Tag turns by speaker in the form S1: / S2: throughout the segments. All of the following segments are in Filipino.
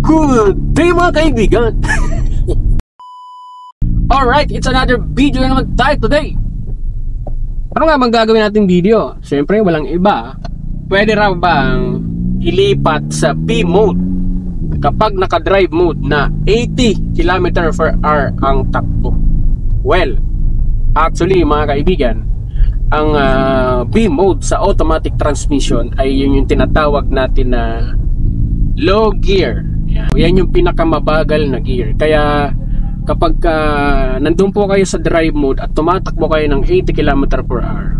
S1: Good day mga kaibigan. Alright, it's another video na naman tayo today. Ano nga bang gagawin nating video? Siyempre walang iba. Pwede raw bang ilipat sa B mode kapag naka-drive mode na 80 km/h ang takbo? Well, actually mga kaibigan, ang B mode sa automatic transmission ay yun yung tinatawag natin na low gear. Yan yung pinakamabagal na gear. Kaya kapag nandun po kayo sa drive mode at tumatakbo kayo ng 80 km/h,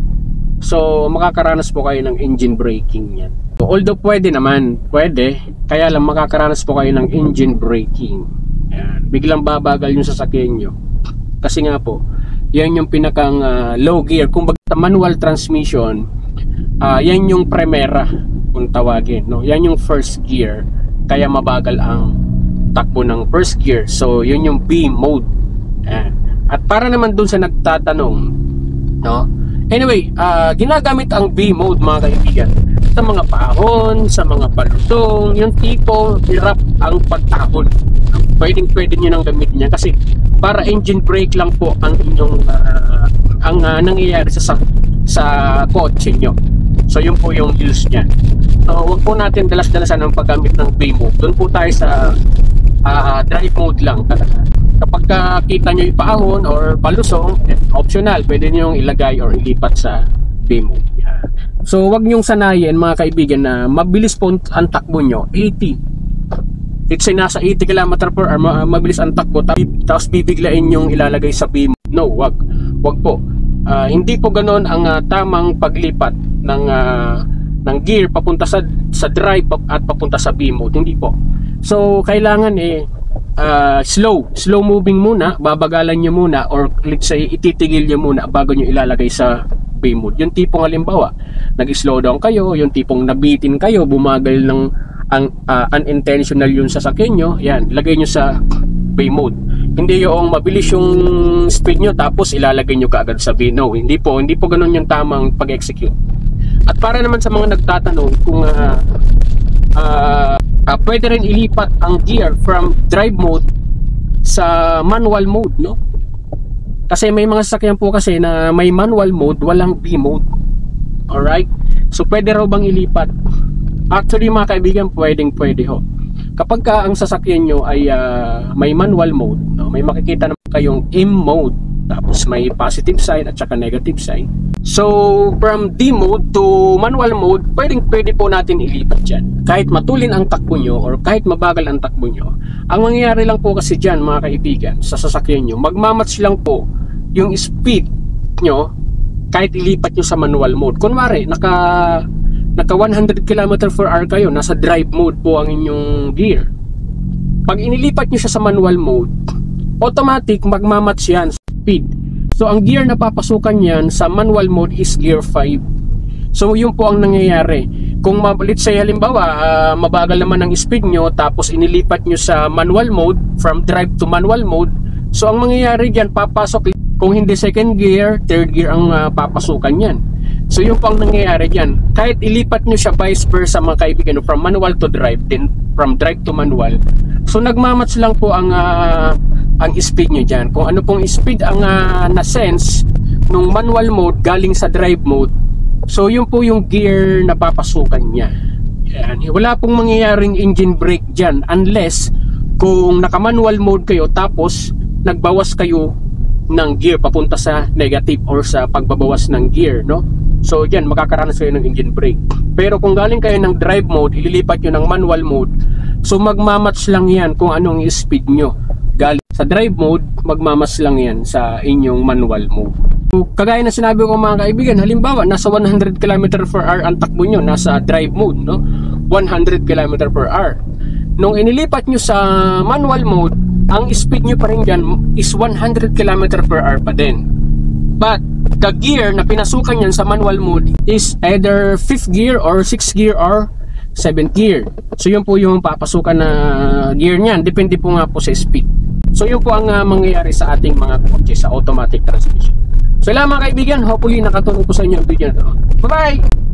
S1: so makakaranas po kayo ng engine braking yan. So, although pwede naman, pwede, kaya lang makakaranas po kayo ng engine braking. Yan. Biglang babagal yung sasakyan nyo. Kasi nga po, yan yung pinakang low gear. Kung manual transmission, yan yung primera kung tawagin, no? Yan yung first gear, kaya mabagal ang takbo ng first gear. So yun yung B mode. At para naman dun sa nagtatanong, no? Anyway, ginagamit ang B mode mga kaibigan sa mga pahon, sa mga palusong, yung tipo hirap ang pagtakon. Pwede nyo nang gamitin niya kasi para engine brake lang po ang inyong nangyayari sa kotse nyo. So yun po yung use niya. So huwag po natin dalas-dalasan ang paggamit ng B mode. Doon po tayo sa drive mode lang talaga. Kapag kita nyo yung paahon or palusong, optional, pwede nyo ilagay or ilipat sa B mode. So huwag nyong sanayin mga kaibigan na mabilis po ang takbo nyo, 80. Let's say nasa 80 km/h, mabilis ang takbo, tapos bibiglain yung ilalagay sa B mode. No, wag po. Hindi po ganoon ang tamang paglipat ng gear papunta sa drive at papunta sa B mode. Hindi po. So kailangan slow moving muna, babagalan nyo muna, or let's say ititigil nyo muna bago nyo ilalagay sa B mode. Yung tipong halimbawa nag-slow down kayo, yung tipong nabitin kayo, bumagal ng unintentional yung sasakyan nyo, yan, lagay nyo sa B mode. Hindi yung mabilis yung speed nyo tapos ilalagay nyo kaagad sa B. No, hindi po ganun yung tamang pag-execute. At para naman sa mga nagtatanong kung pwede rin ilipat ang gear from drive mode sa manual mode, no? Kasi may mga sasakyan po kasi na may manual mode, walang B mode. Alright? So pwede raw bang ilipat? Actually mga kaibigan, pwede ho. Kapag ang sasakyan nyo ay may manual mode, no? May makikita naman kayong M mode, tapos may positive sign at saka negative sign. So from D mode to manual mode, pwede po natin ilipat dyan. Kahit matulin ang takbo nyo or kahit mabagal ang takbo nyo, ang mangyayari lang po kasi dyan mga kaibigan sa sasakyan nyo, magmamatch lang po yung speed nyo kahit ilipat nyo sa manual mode. Kunwari naka 100 km/h kayo, nasa drive mode po ang inyong gear. Pag inilipat nyo siya sa manual mode, automatic magmamatch yan sa speed. So ang gear na papasukan yan sa manual mode is gear 5. So yun po ang nangyayari. Kung let's say halimbawa mabagal naman ang speed nyo, tapos inilipat nyo sa manual mode, from drive to manual mode, so ang mangyayari dyan, papasok, kung hindi second gear, third gear ang papasukan yan. So yun po ang nangyayari dyan. Kahit ilipat nyo siya vice versa mga kaibigan, from manual to drive, then from drive to manual, so nagmamatch lang po ang speed nyo dyan. Kung ano pong speed ang na-sense nung manual mode galing sa drive mode, so yun po yung gear na papasukan niya. Yan. Wala pong mangyayaring engine brake dyan unless kung naka-manual mode kayo tapos nagbawas kayo ng gear papunta sa negative or sa pagbabawas ng gear, no? So yan, makakaranas kayo ng engine brake. Pero kung galing kayo ng drive mode, ililipat nyo ng manual mode, so magmamatch lang yan kung anong speed nyo. Galing sa drive mode, magmamatch lang yan sa inyong manual mode. So, kagaya na sinabi ko mga kaibigan, halimbawa nasa 100 km/h ang takbo nyo, nasa drive mode, no? 100 km/h. Nung inilipat nyo sa manual mode, ang speed nyo pa rin dyan is 100 km/h pa din. But the gear na pinasukan yan sa manual mode is either 5th gear or 6th gear or 7th gear. So yun po yung papasukan na gear nyan, depende po nga po sa speed. So yun po ang mangyayari sa ating mga kotse sa automatic transmission. So lang mga kaibigan, hopefully nakatulong po sa inyo ang video na ito. Bye bye!